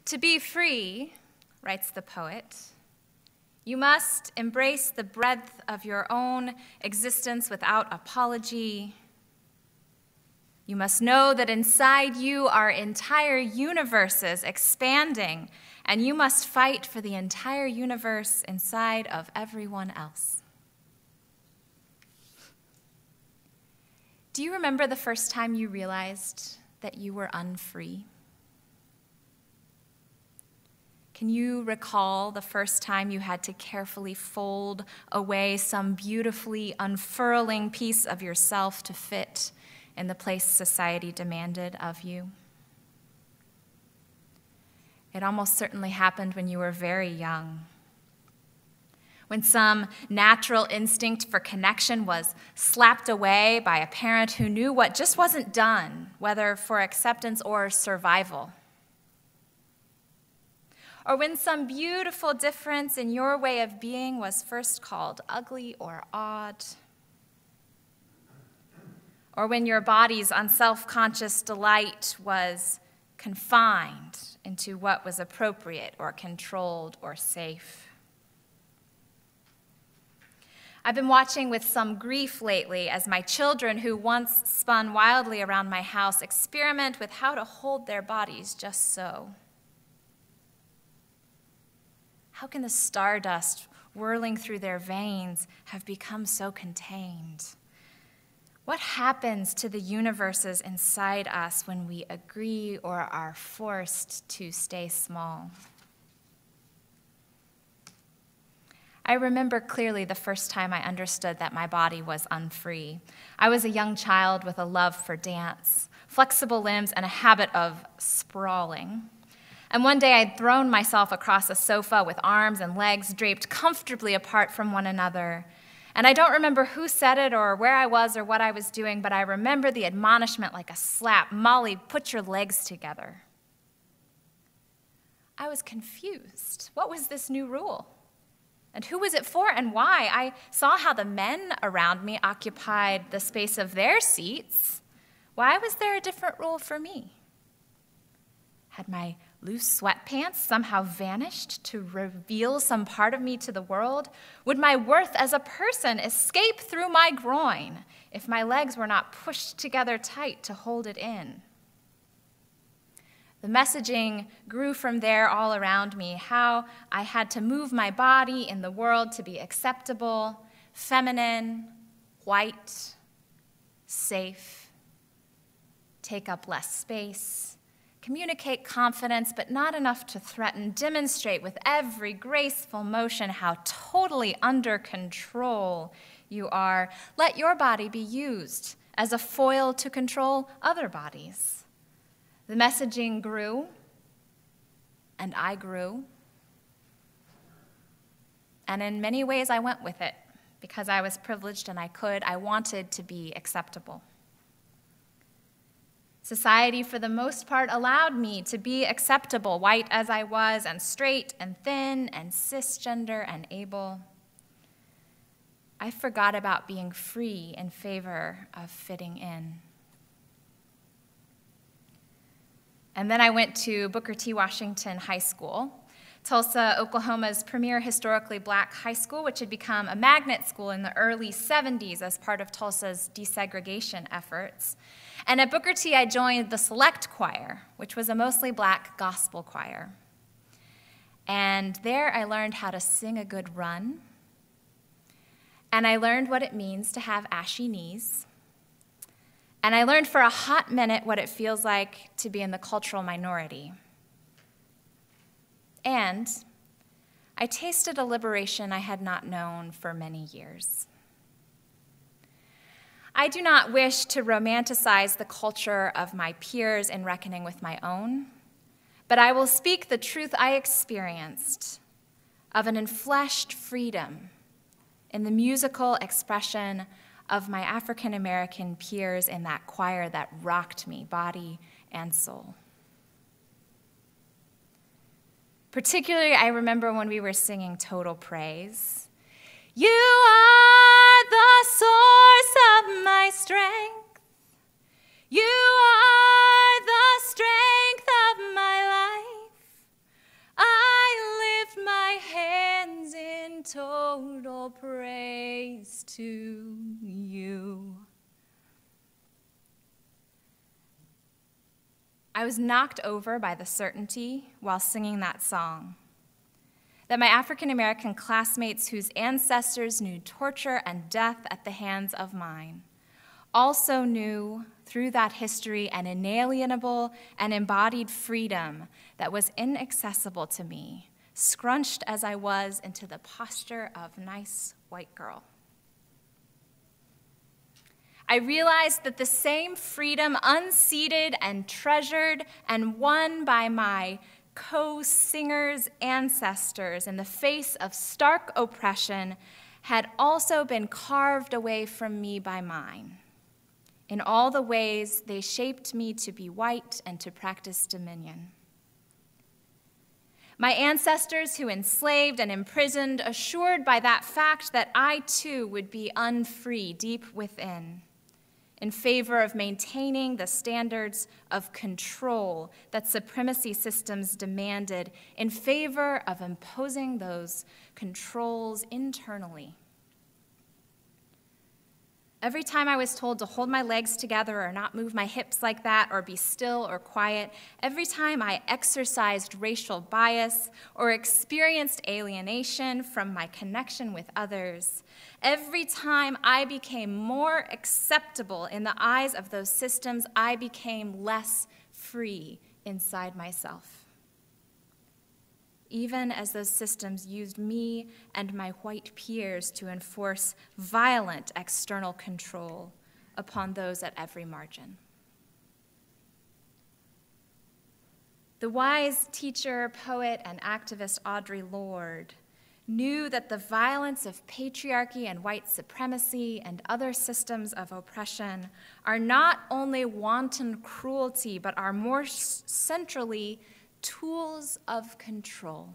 To be free, writes the poet, you must embrace the breadth of your own existence without apology. You must know that inside you are entire universes expanding, and you must fight for the entire universe inside of everyone else. Do you remember the first time you realized that you were unfree? Can you recall the first time you had to carefully fold away some beautifully unfurling piece of yourself to fit in the place society demanded of you? It almost certainly happened when you were very young, when some natural instinct for connection was slapped away by a parent who knew what just wasn't done, whether for acceptance or survival. Or when some beautiful difference in your way of being was first called ugly or odd. Or when your body's unself-conscious delight was confined into what was appropriate or controlled or safe. I've been watching with some grief lately as my children, who once spun wildly around my house, experiment with how to hold their bodies just so. How can the stardust whirling through their veins have become so contained? What happens to the universes inside us when we agree or are forced to stay small? I remember clearly the first time I understood that my body was unfree. I was a young child with a love for dance, flexible limbs, and a habit of sprawling. And one day I'd thrown myself across a sofa with arms and legs draped comfortably apart from one another. And I don't remember who said it or where I was or what I was doing, but I remember the admonishment like a slap. Molly, put your legs together. I was confused. What was this new rule? And who was it for and why? I saw how the men around me occupied the space of their seats. Why was there a different rule for me? Had my loose sweatpants somehow vanished to reveal some part of me to the world? Would my worth as a person escape through my groin if my legs were not pushed together tight to hold it in? The messaging grew from there all around me, how I had to move my body in the world to be acceptable, feminine, white, safe, take up less space, communicate confidence, but not enough to threaten, demonstrate with every graceful motion how totally under control you are. Let your body be used as a foil to control other bodies. The messaging grew, and I grew. And in many ways, I went with it because I was privileged and I wanted to be acceptable. Society, for the most part, allowed me to be acceptable, white as I was, and straight and thin and cisgender and able. I forgot about being free in favor of fitting in. And then I went to Booker T. Washington High School, Tulsa, Oklahoma's premier historically black high school, which had become a magnet school in the early 70s as part of Tulsa's desegregation efforts. And at Booker T, I joined the Select Choir, which was a mostly black gospel choir. And there I learned how to sing a good run. And I learned what it means to have ashy knees. And I learned for a hot minute what it feels like to be in the cultural minority. And I tasted a liberation I had not known for many years. I do not wish to romanticize the culture of my peers in reckoning with my own, but I will speak the truth I experienced of an enfleshed freedom in the musical expression of my African-American peers in that choir that rocked me, body and soul. Particularly, I remember when we were singing Total Praise. You are the source of my strength. You are the strength of my life. total praise to you. I was knocked over by the certainty while singing that song that my African American classmates whose ancestors knew torture and death at the hands of mine also knew through that history an inalienable and embodied freedom that was inaccessible to me, scrunched as I was into the posture of nice white girl. I realized that the same freedom unceded and treasured and won by my co-singers' ancestors in the face of stark oppression had also been carved away from me by mine. In all the ways they shaped me to be white and to practice dominion. My ancestors who enslaved and imprisoned, assured by that fact that I too would be unfree deep within, in favor of maintaining the standards of control that supremacy systems demanded, in favor of imposing those controls internally. Every time I was told to hold my legs together or not move my hips like that or be still or quiet, every time I exercised racial bias or experienced alienation from my connection with others, every time I became more acceptable in the eyes of those systems, I became less free inside myself. Even as those systems used me and my white peers to enforce violent external control upon those at every margin. The wise teacher, poet, and activist Audre Lorde knew that the violence of patriarchy and white supremacy and other systems of oppression are not only wanton cruelty, but are more centrally tools of control.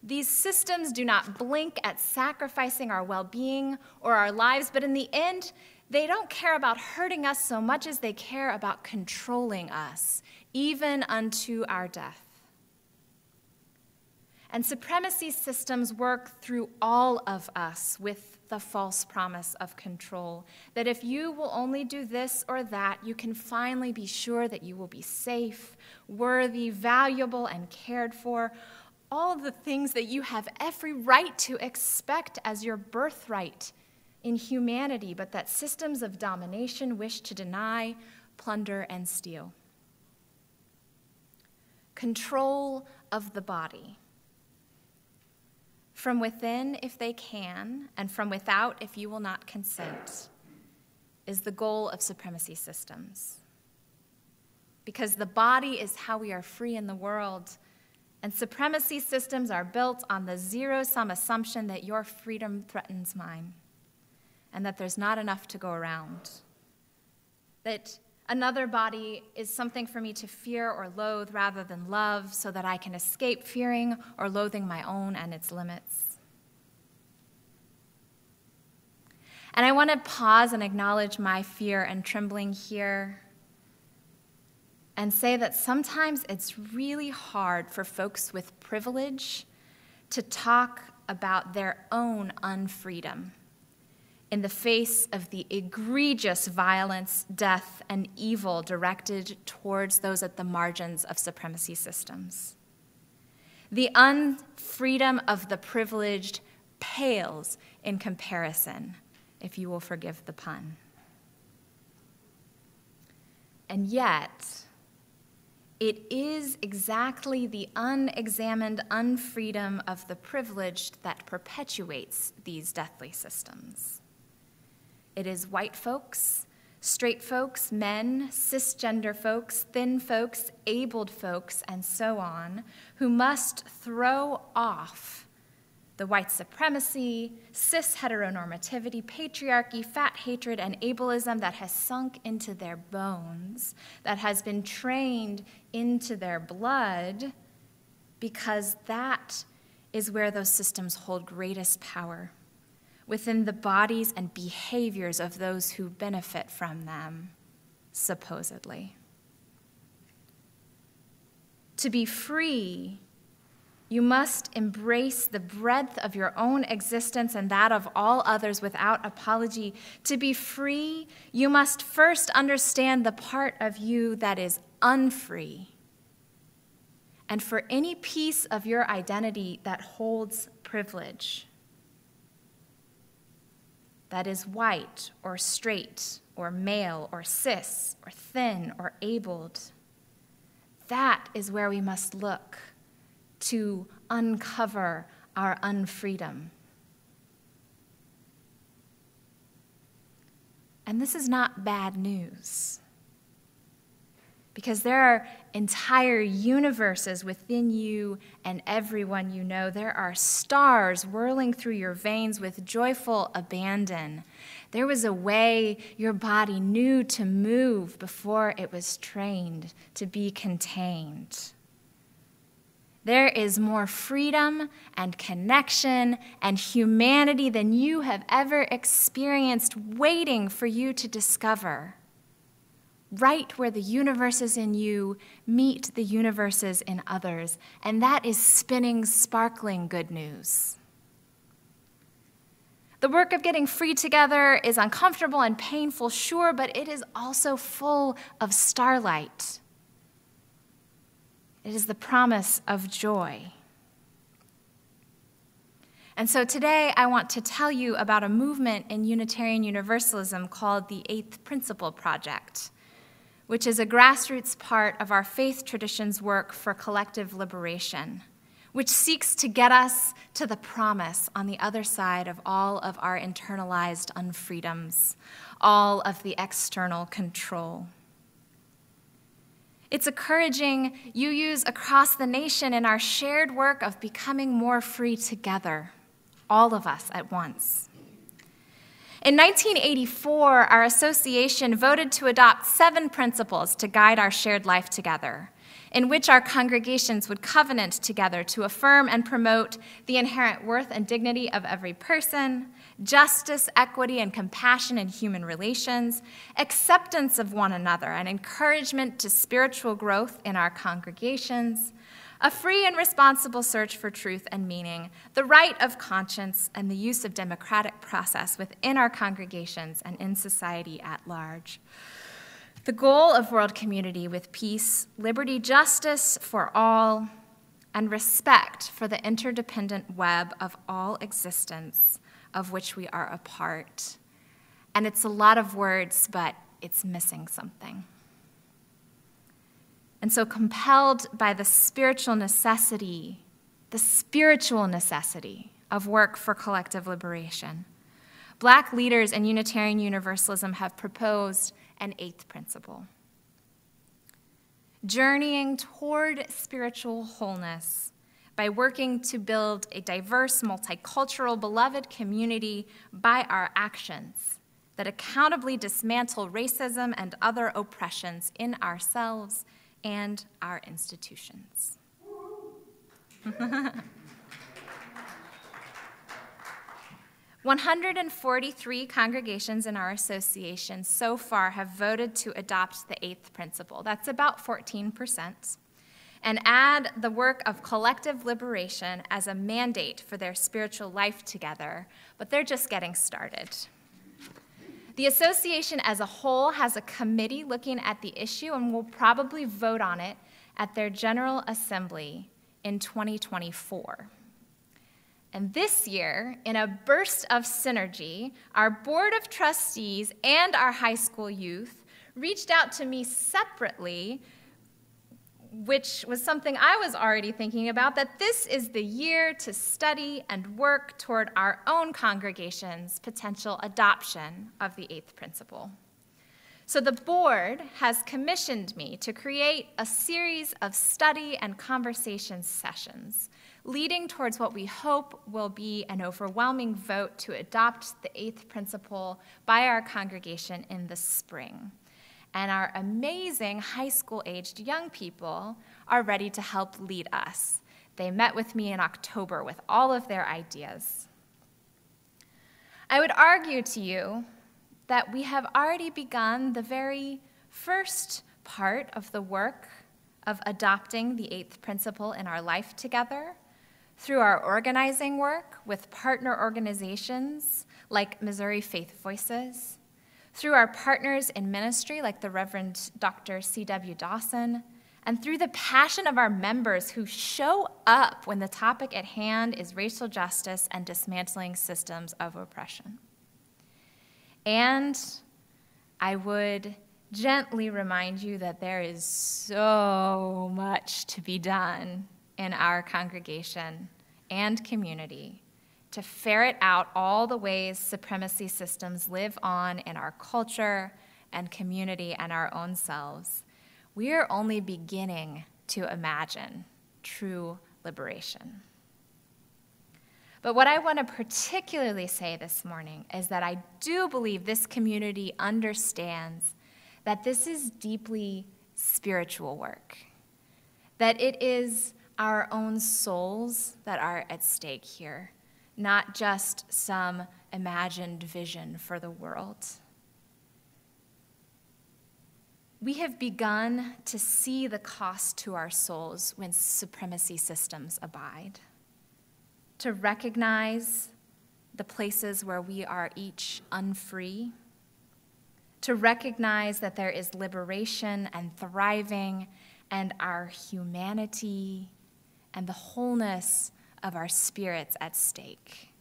These systems do not blink at sacrificing our well-being or our lives, but in the end, they don't care about hurting us so much as they care about controlling us, even unto our death. And supremacy systems work through all of us with the false promise of control, that if you will only do this or that, you can finally be sure that you will be safe, worthy, valuable, and cared for, all the things that you have every right to expect as your birthright in humanity, but that systems of domination wish to deny, plunder, and steal. Control of the body. From within, if they can, and from without, if you will not consent, is the goal of supremacy systems. Because the body is how we are free in the world, and supremacy systems are built on the zero-sum assumption that your freedom threatens mine, and that there's not enough to go around, that another body is something for me to fear or loathe rather than love, so that I can escape fearing or loathing my own and its limits. And I want to pause and acknowledge my fear and trembling here and say that sometimes it's really hard for folks with privilege to talk about their own unfreedom in the face of the egregious violence, death, and evil directed towards those at the margins of supremacy systems. The unfreedom of the privileged pales in comparison, if you will forgive the pun. And yet, it is exactly the unexamined unfreedom of the privileged that perpetuates these deathly systems. It is white folks, straight folks, men, cisgender folks, thin folks, abled folks, and so on, who must throw off the white supremacy, cis heteronormativity, patriarchy, fat hatred, and ableism that has sunk into their bones, that has been trained into their blood, because that is where those systems hold greatest power, within the bodies and behaviors of those who benefit from them, supposedly. To be free You must embrace the breadth of your own existence and that of all others without apology. To be free, you must first understand the part of you that is unfree. And for any piece of your identity that holds privilege, that is white or straight or male or cis or thin or abled, that is where we must look to uncover our unfreedom. And this is not bad news, because there are entire universes within you and everyone you know. There are stars whirling through your veins with joyful abandon. There was a way your body knew to move before it was trained to be contained. There is more freedom and connection and humanity than you have ever experienced waiting for you to discover. Right where the universes in you meet the universes in others. And that is spinning, sparkling good news. The work of getting free together is uncomfortable and painful, sure, but it is also full of starlight. It is the promise of joy. And so today I want to tell you about a movement in Unitarian Universalism called the Eighth Principle Project, which is a grassroots part of our faith tradition's work for collective liberation, which seeks to get us to the promise on the other side of all of our internalized unfreedoms, all of the external control. It's encouraging UUs across the nation in our shared work of becoming more free together, all of us at once. In 1984, our association voted to adopt 7 principles to guide our shared life together, in which our congregations would covenant together to affirm and promote the inherent worth and dignity of every person, justice, equity, and compassion in human relations, acceptance of one another, and encouragement to spiritual growth in our congregations, a free and responsible search for truth and meaning, the right of conscience, and the use of democratic process within our congregations and in society at large. The goal of world community with peace, liberty, justice for all, and respect for the interdependent web of all existence of which we are a part. And it's a lot of words, but it's missing something. And so compelled by the spiritual necessity of work for collective liberation, Black leaders in Unitarian Universalism have proposed an 8th principle. Journeying toward spiritual wholeness by working to build a diverse, multicultural, beloved community by our actions that accountably dismantle racism and other oppressions in ourselves and our institutions. 143 congregations in our association so far have voted to adopt the 8th principle. That's about 14%. And add the work of collective liberation as a mandate for their spiritual life together, but they're just getting started. The association as a whole has a committee looking at the issue and will probably vote on it at their General Assembly in 2024. And this year, in a burst of synergy, our Board of Trustees and our high school youth reached out to me separately, which was something I was already thinking about, that this is the year to study and work toward our own congregation's potential adoption of the 8th principle. So the board has commissioned me to create a series of study and conversation sessions leading towards what we hope will be an overwhelming vote to adopt the 8th principle by our congregation in the spring. And our amazing high school-aged young people are ready to help lead us. They met with me in October with all of their ideas. I would argue to you that we have already begun the very first part of the work of adopting the 8th principle in our life together through our organizing work with partner organizations like Missouri Faith Voices, through our partners in ministry like the Reverend Dr. C.W. Dawson, and through the passion of our members who show up when the topic at hand is racial justice and dismantling systems of oppression. And I would gently remind you that there is so much to be done in our congregation and community to ferret out all the ways supremacy systems live on in our culture and community and our own selves. We are only beginning to imagine true liberation. But what I want to particularly say this morning is that I do believe this community understands that this is deeply spiritual work, that it is our own souls that are at stake here, not just some imagined vision for the world. We have begun to see the cost to our souls when supremacy systems abide, to recognize the places where we are each unfree, to recognize that there is liberation and thriving and our humanity and the wholeness of our spirits at stake.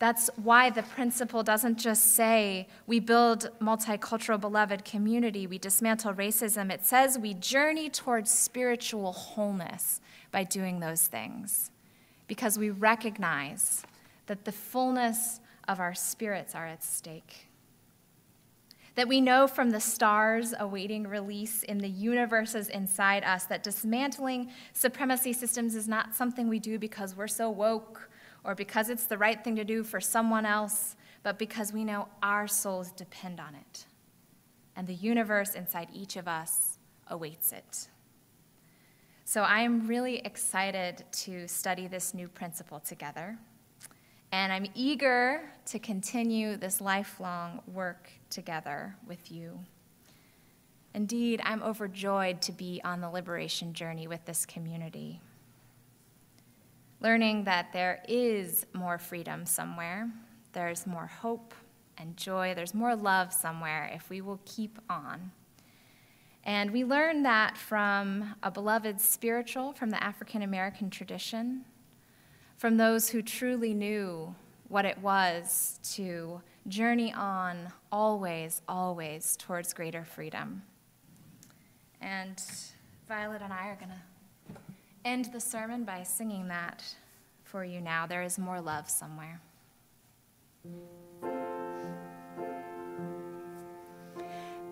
That's why the principle doesn't just say we build multicultural beloved community, we dismantle racism. It says we journey towards spiritual wholeness by doing those things, because we recognize that the fullness of our spirits are at stake. That we know from the stars awaiting release in the universes inside us that dismantling supremacy systems is not something we do because we're so woke or because it's the right thing to do for someone else, but because we know our souls depend on it, and the universe inside each of us awaits it. So I am really excited to study this new principle together, and I'm eager to continue this lifelong work together with you. Indeed, I'm overjoyed to be on the liberation journey with this community, learning that there is more freedom somewhere, there's more hope and joy, there's more love somewhere if we will keep on. And we learn that from a beloved spiritual from the African American tradition, from those who truly knew what it was to journey on always, always towards greater freedom. And Violet and I are going to end the sermon by singing that for you now. There is more love somewhere.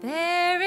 There